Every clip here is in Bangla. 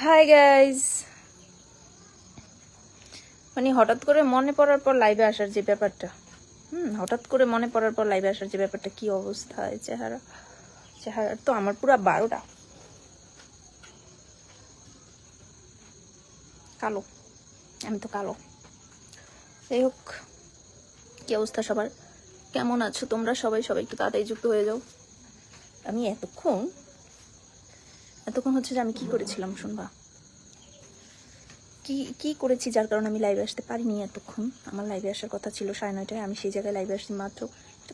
হাই গাইজ, মানে হঠাৎ করে মনে পড়ার পর লাইভে আসার যে ব্যাপারটা, হঠাৎ করে মনে পড়ার পর লাইভে আসার যে ব্যাপারটা, কি অবস্থা চেহারা তো আমার পুরো 12টা কালো, আমি তো কালো। যাই হোক, কি অবস্থা সবার, কেমন আছো তোমরা সবাই? সবাই একটু তাড়াতাড়ি যুক্ত হয়ে যাও। আমি এতক্ষণ হচ্ছে যে আমি কি করেছিলাম শুনবা, কি করেছি যার কারণে আমি লাইভে আসতে পারিনি এতক্ষণ। আমার লাইভে আসার কথা ছিল 9:30টায়, আমি সেই জায়গায় লাইভে আসছি মাত্র।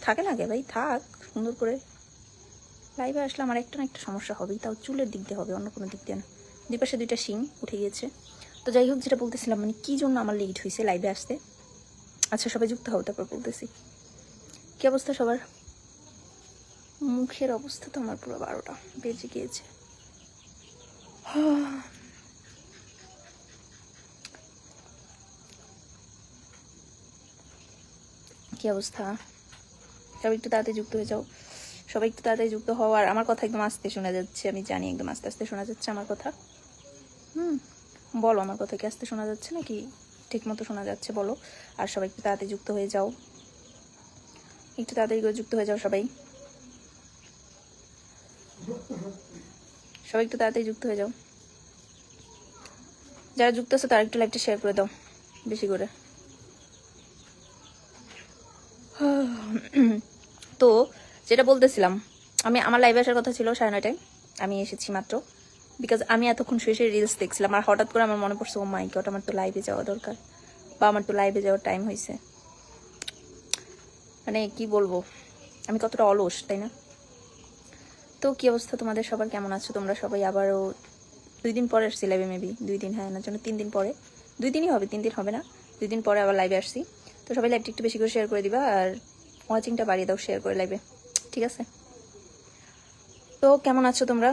থাকে না গে ভাই, থাক সুন্দর করে। লাইভে আসলে আমার একটা না একটা সমস্যা হবেই, তাও চুলের দিক দিয়ে হবে, অন্য কোনো দিক দিয়ে না। দুই পাশে 2টা শিং উঠে গিয়েছে। তো যাই হোক, যেটা বলতেছিলাম, মানে কী জন্য আমার লেট হয়েছে লাইভে আসতে। আচ্ছা সবাই যুক্ত হও, তারপর বলতেছি। কী অবস্থা সবার? মুখের অবস্থা তো আমার পুরো 12টা বেজে গিয়েছে। কি অবস্থা? সবাই একটু তাড়াতাড়ি যুক্ত হয়ে যাও, সবাই একটু তাড়াতাড়ি যুক্ত হও। আর আমার কথা একদম আস্তে শোনা যাচ্ছে, আমি জানি একদম আস্তে আস্তে শোনা যাচ্ছে আমার কথা। বলো, আমার কথা কি আস্তে শোনা যাচ্ছে নাকি ঠিক মতো শোনা যাচ্ছে বলো। আর সবাই একটু তাড়াতাড়ি যুক্ত হয়ে যাও, একটু তাড়াতাড়ি করে যুক্ত হয়ে যাও সবাই, সবাই একটু তাড়াতাড়ি যুক্ত হয়ে যাও। যারা যুক্ত আছে তারা একটু লাইভটা শেয়ার করে দাও বেশি করে। তো যেটা বলতেছিলাম, আমি আমার লাইভে আসার কথা ছিল 9:30টায়, আমি এসেছি মাত্র। বিকজ আমি এতক্ষণ শুয়ে শুয়ে রিলস দেখছিলাম, আর হঠাৎ করে আমার মনে পড়ছে, ও মাই গড, আমার তো লাইভে যাওয়া দরকার, বা আমার তো লাইভে যাওয়ার টাইম হয়েছে। মানে কি বলবো, আমি কতটা অলস, তাই না? তো কি অবস্থা তোমাদের সবার, কেমন আছো তোমরা সবাই? আবারও 2 দিন পরে আসছি লাইভে, মেবি 2 দিন, হ্যাঁ না জন্য 3 দিন পরে, 2 দিনই হবে, 3 দিন হবে না, 2 দিন পরে আবার লাইভে আসছি। তো সবাই লাইভটা একটু বেশি করে শেয়ার করে দিবা, আর ওয়াচিংটা বাড়িয়ে দাও শেয়ার করে লাইভে, ঠিক আছে? তো কেমন আছো তোমরা?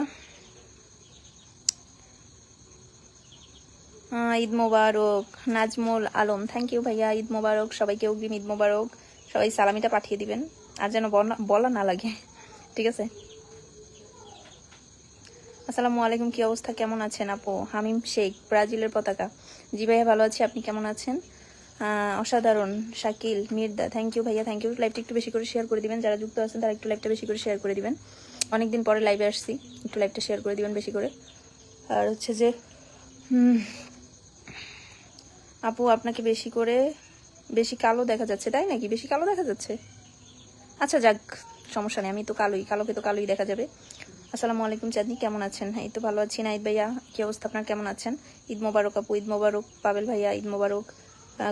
ঈদ মোবারক নাজমুল আলম, থ্যাংক ইউ ভাইয়া, ঈদ মোবারক সবাইকে, অগ্রিম ঈদ মোবারক। সবাই সালামিটা পাঠিয়ে দিবেন, আর যেন বলা না লাগে, ঠিক আছে? আসসালামু আলাইকুম, কি অবস্থা, কেমন আছেন আপু? হামিম শেখ, ব্রাজিলের পতাকা। জি ভাইয়া ভালো আছি, আপনি কেমন আছেন? অসাধারণ। শাকিল মির্দা, থ্যাংক ইউ ভাইয়া, থ্যাংক ইউ। লাইভটা একটু বেশি করে শেয়ার করে দিবেন, যারা যুক্ত আছেন তারা একটু লাইভটা বেশি করে শেয়ার করে দিবেন। অনেকদিন পরে লাইভে আসছি, একটু লাইভটা শেয়ার করে দিবেন বেশি করে। আর হচ্ছে যে আপু আপনাকে বেশি কালো দেখা যাচ্ছে, তাই নাকি? বেশি কালো দেখা যাচ্ছে? আচ্ছা যাক, সমস্যা নেই, আমি তো কালোই, কালোকে তো কালোই দেখা যাবে। আসসালামু আলাইকুম চাঁদনি, কেমন আছেন? হ্যাঁ, এই তো ভালো আছি। নাইদ ভাইয়া, কি অবস্থা আপনার, কেমন আছেন? ঈদ মোবারক আপু, ঈদ মোবারক। পাবেল ভাইয়া, ঈদ মোবারক।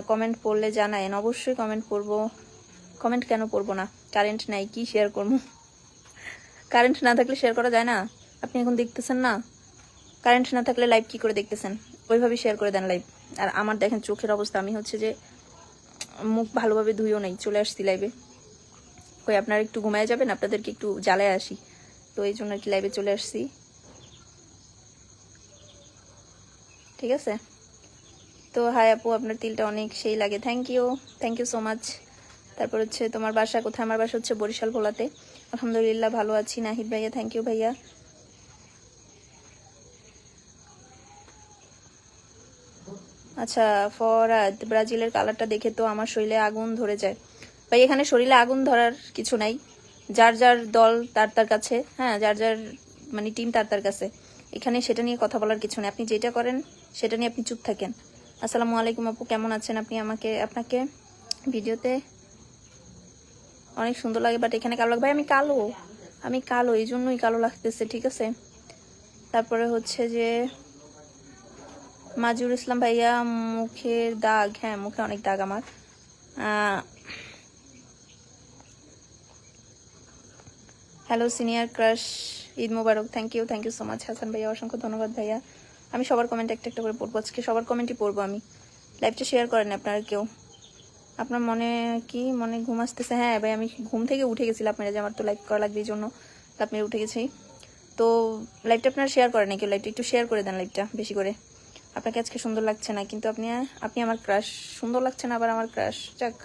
কমেন্ট পড়লে জানায়েন, অবশ্যই কমেন্ট পড়বো। কমেন্ট কেন পড়বো না? কারেন্ট নাই, কি শেয়ার করবো? কারেন্ট না থাকলে শেয়ার করা যায় না? আপনি এখন দেখতেছেন না, কারেন্ট না থাকলে লাইভ কি করে দেখতেছেন? ওইভাবে শেয়ার করে দেন লাইভ। আর আমার দেখেন চোখের অবস্থা, আমি হচ্ছে যে মুখ ভালোভাবে ধুইও নাই, চলে আসছি লাইভে। কই আপনারা একটু ঘুমায় যাবেন, আপনাদেরকে একটু জ্বালায় আসি, তো এই জন্য আর কি লাইভে চলে আসছি, ঠিক আছে? তো হাই আপু, আপনার তিলটা অনেক সেই লাগে, থ্যাংক ইউ সো মাচ। তারপর হচ্ছে তোমার বাসা কোথায়? আমার বাসা হচ্ছে বরিশাল ভোলাতে। আলহামদুলিল্লাহ ভালো আছি। নাহিদ ভাইয়া, থ্যাংক ইউ ভাইয়া। আচ্ছা ফরাদ, ব্রাজিলের কালারটা দেখে তো আমার শরীরে আগুন ধরে যায়। ভাই এখানে শরীরে আগুন ধরার কিছু নাই, যার যার দল তার তার কাছে, হ্যাঁ, যার যার মানে টিম তার তার কাছে। এখানে সেটা নিয়ে কথা বলার কিছু নেই, আপনি যেটা করেন সেটা নিয়ে আপনি চুপ থাকেন। আসসালামু আলাইকুম আপু, কেমন আছেন আপনি? আপনাকে ভিডিওতে অনেক সুন্দর লাগে, বাট এখানে কালো লাগে। ভাই আমি কালো, এই জন্যই কালো লাগতেছে, ঠিক আছে? তারপরে হচ্ছে যে মাজুর ইসলাম ভাইয়া, মুখের দাগ, হ্যাঁ মুখে অনেক দাগ আমার। হ্যালো সিনিয়র ক্রাশ, ঈদ মোবারক, thank you so much Hasan ভাইয়া, অসংখ্য ধন্যবাদ ভাইয়া। আমি সবার কমেন্ট একটা একটা করে পড়বো আজকে, সবার কমেন্টই পড়বো আমি। লাইভটা শেয়ার করেন আপনারা কেউ। আপনার মনে ঘুম আসতেছে? হ্যাঁ ভাই, আমি ঘুম থেকে উঠে গেছিলাম, আপনারা যে আমার তো লাইভ করা লাগবে এই জন্য আপনি উঠে গেছি। তো লাইভটা আপনারা শেয়ার করেন কেউ, লাইভটা একটু শেয়ার করে দেন লাইভটা বেশি করে। আপনাকে আজকে সুন্দর লাগছে না, কিন্তু আপনি আমার ক্রাশ। সুন্দর লাগছে না আবার আমার ক্রাশ, যাক,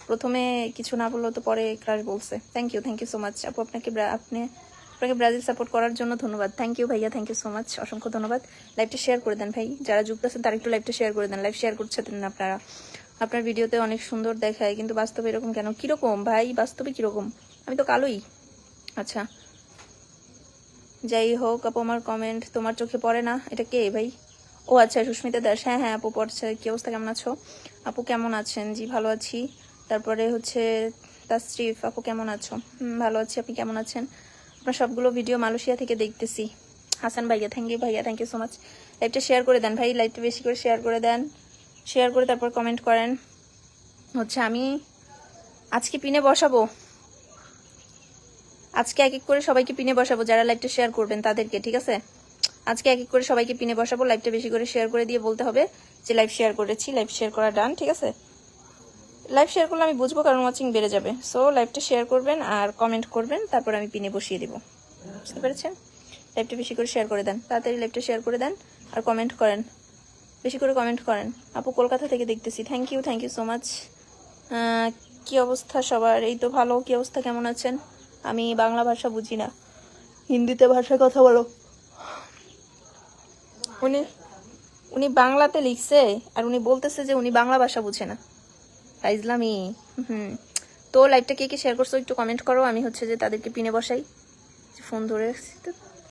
প্রথমে কিছু না বললো তো পরে ক্রাশ বলছে। থ্যাংক ইউ সো মাচ আপু। আপনি আপনাকে ব্রাজিল সাপোর্ট করার জন্য ধন্যবাদ। থ্যাংক ইউ ভাইয়া, থ্যাংক ইউ সো মাচ, অসংখ্য ধন্যবাদ। লাইভটা শেয়ার করে দেন ভাই, যারা যুক্ত আছেন তারা একটু লাইভটা শেয়ার করে দেন। লাইভ শেয়ার করছেন না আপনারা। আপনার ভিডিওতে অনেক সুন্দর দেখায়, কিন্তু বাস্তবে এরকম কেন? কীরকম ভাই, বাস্তবে কীরকম? আমি তো কালোই। আচ্ছা যাই হোক আপু, আমার কমেন্ট তোমার চোখে পড়ে না? এটা কে ভাই? ও আচ্ছা, সুস্মিতা দাস। হ্যাঁ হ্যাঁ আপু পড়ছে। কী অবস্থা, কেমন আছো আপু? কেমন আছেন? জি ভালো আছি। তারপরে হচ্ছে তাসরিফ আপু, কেমন আছো? ভালো আছি, আপনি কেমন আছেন? আপনার সবগুলো ভিডিও মালয়েশিয়া থেকে দেখতেছি। হাসান ভাইয়া, থ্যাংক ইউ ভাইয়া, থ্যাংক ইউ সো মাচ। লাইভটা শেয়ার করে দেন ভাই, লাইভটা বেশি করে শেয়ার করে দেন। শেয়ার করে তারপর কমেন্ট করেন। হচ্ছে আমি আজকে পিনে বসাবো, আজকে এক এক করে সবাইকে পিনে বসাবো, যারা লাইভটা শেয়ার করবেন তাদেরকে, ঠিক আছে? আজকে এক এক করে সবাইকে পিনে বসাবো। লাইভটা বেশি করে শেয়ার করে দিয়ে বলতে হবে যে লাইভ শেয়ার করেছি, লাইভ শেয়ার করা ডান, ঠিক আছে? লাইভ শেয়ার করলে আমি বুঝবো, কারণ ওয়াচিং বেড়ে যাবে। সো লাইভটা শেয়ার করবেন আর কমেন্ট করবেন, তারপর আমি পিনে বসিয়ে দেবো। বুঝতে পেরেছেন? লাইভটা বেশি করে শেয়ার করে দেন, তাড়াতাড়ি লাইভটা শেয়ার করে দেন আর কমেন্ট করেন, বেশি করে কমেন্ট করেন। আপু কলকাতা থেকে দেখতেছি, থ্যাংক ইউ সো মাচ। কি অবস্থা সবার? এই তো ভালো। কি অবস্থা, কেমন আছেন? আমি বাংলা ভাষা বুঝি না, হিন্দিতে ভাষায় কথা বলো। উনি উনি বাংলাতে লিখছে আর উনি বলতেছে যে উনি বাংলা ভাষা বুঝে না। ইসলামী। তো লাইভটা কে কে শেয়ার করছো একটু কমেন্ট করো, আমি হচ্ছে যে তাদেরকে পিনে বসাই। ফোন ধরে